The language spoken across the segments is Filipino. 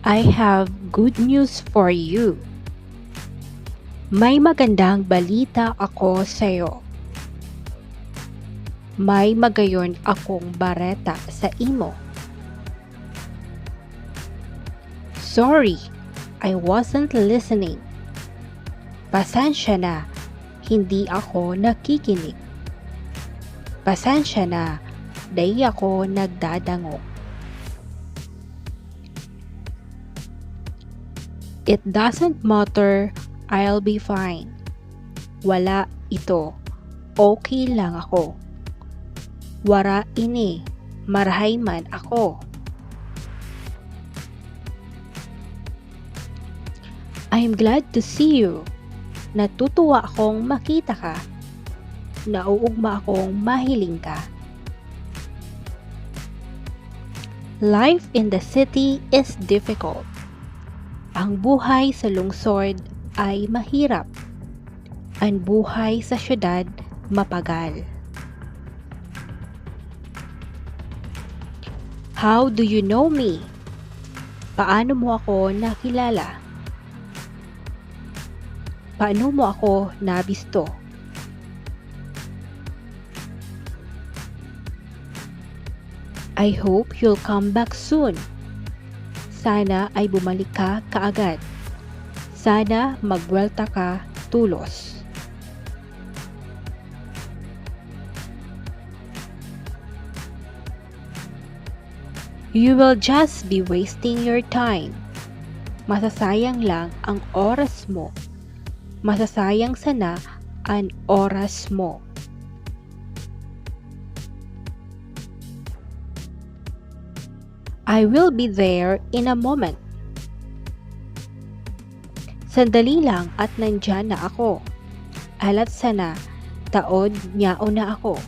I have good news for you. May magandang balita ako sa'yo. May magayon akong bareta sa imo. Sorry, I wasn't listening. Pasensya na, hindi ako nakikinig. Pasensya na, di ako nagdadango. It doesn't matter, I'll be fine. Wala ito, okay lang ako. Wara ini, marahay man ako. I'm glad to see you. Natutuwa akong makita ka. Nauugma akong mahiling ka. Life in the city is difficult. Ang buhay sa lungsod ay mahirap. Ang buhay sa syudad mapagal. How do you know me? Paano mo ako nakilala? Paano mo ako nabisto? I hope you'll come back soon. Sana ay bumalik ka kaagad. Sana magwelta ka tulos. You will just be wasting your time. Masasayang lang ang oras mo. Masasayang sana ang oras mo. I will be there in a moment. Sandali lang at nandyan na ako. Alat sana, taod nyao na ako.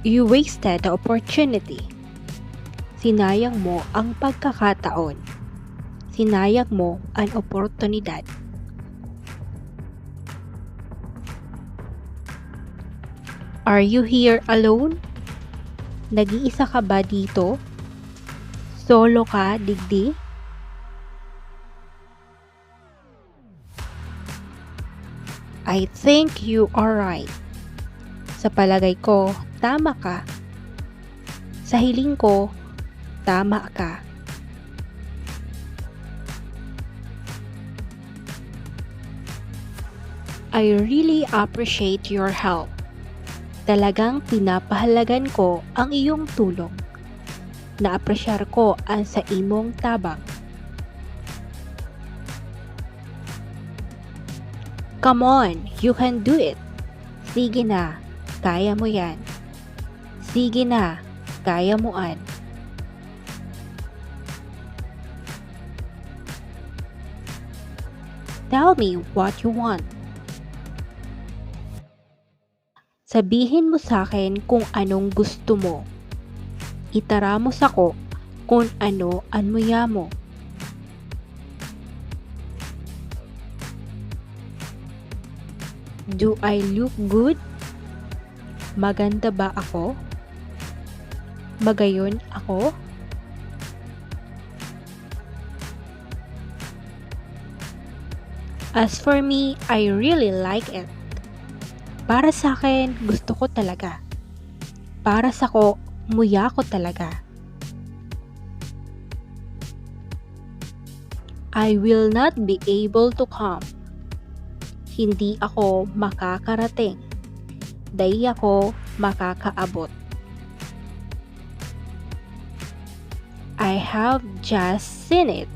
You wasted the opportunity. Sinayang mo ang pagkakataon. Sinayang mo ang oportunidad. Are you here alone? Nag-iisa ka ba dito? Solo ka, digdi? I think you are right. Sa palagay ko, tama ka. Sa hiling ko, tama ka. I really appreciate your help. Talagang pinapahalagan ko ang iyong tulong. Naapresyar ko ang sa imong tabang. Come on, you can do it. Sige na, kaya mo yan. Sige na, kaya mo an. Tell me what you want. Sabihin mo sa akin kung anong gusto mo. Itaramos ako kung ano ang muya mo. Do I look good? Maganda ba ako? Magayon ako? As for me, I really like it. Para sa akin, gusto ko talaga. Para sa ko, muya ko talaga. I will not be able to come. Hindi ako makakarating. Di ako makakaabot. I have just seen it.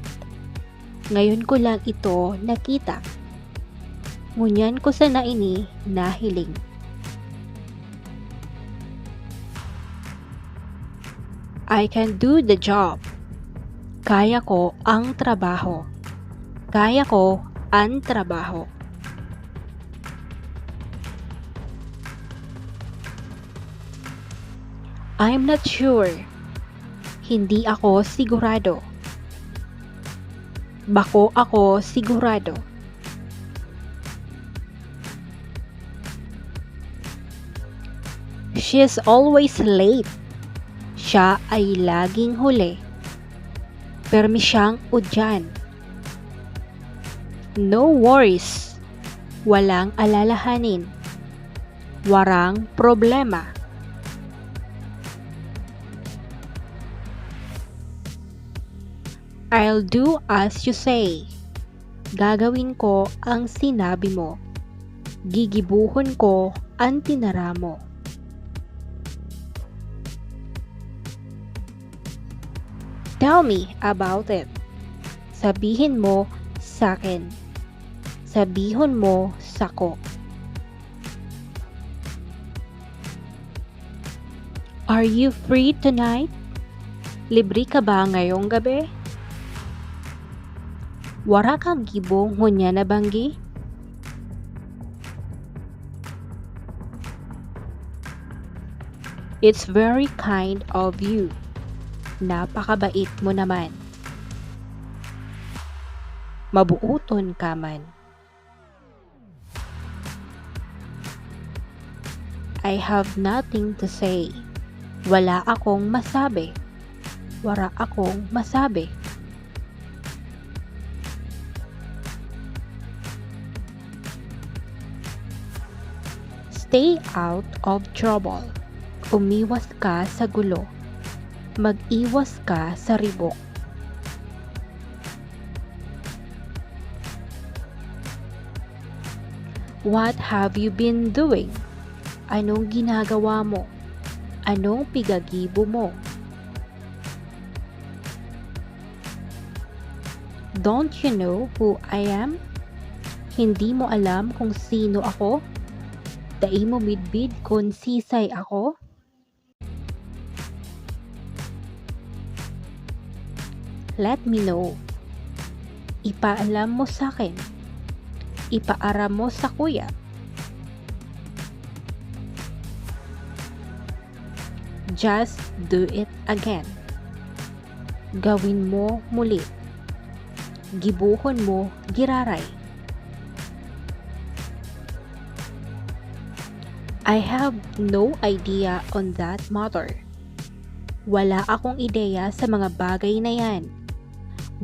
Ngayon ko lang ito nakita. Ngunyan ko sa naini nahiling. I can do the job. Kaya ko ang trabaho. Kaya ko ang trabaho. I'm not sure. Hindi ako sigurado. Bako ako sigurado. She is always late. Siya ay laging huli. Permisyang udyan. No worries. Walang alalahanin. Warang problema. I'll do as you say. Gagawin ko ang sinabi mo. Gigibuhon ko ang tinara mo. Tell me about it. Sabihin mo sakin. Sabihon mo sako. Are you free tonight? Libre ka ba ngayong gabi? Wara kang gibong ngunya na banggi? It's very kind of you. Napakabait mo naman. Mabuuton ka man. I have nothing to say. Wala akong masabi. Wara akong masabi. Stay out of trouble. Umiwas ka sa gulo. Mag-iwas ka sa ribok. What have you been doing? Anong ginagawa mo? Anong pigagibo mo? Don't you know who I am? Hindi mo alam kung sino ako? Dai mo midbid kung sisay ako? Let me know. Ipaalam mo sakin. Ipaaram mo sa kuya. Just do it again. Gawin mo muli. Gibuhon mo giraray. I have no idea on that matter. Wala akong ideya sa mga bagay na yan.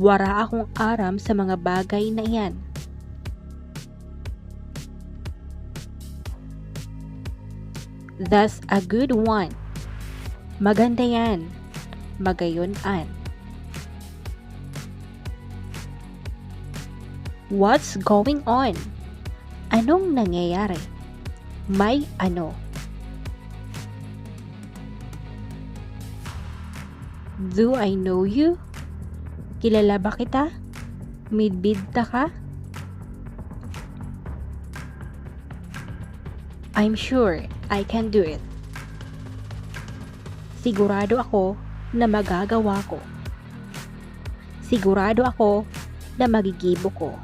Wara akong aram sa mga bagay na yan. That's a good one. Maganda yan. Magayon-an. What's going on? Anong nangyayari? May ano? Do I know you? Kilala ba kita? Midbidta ka? I'm sure I can do it. Sigurado ako na magagawa ko. Sigurado ako na magigibo ko.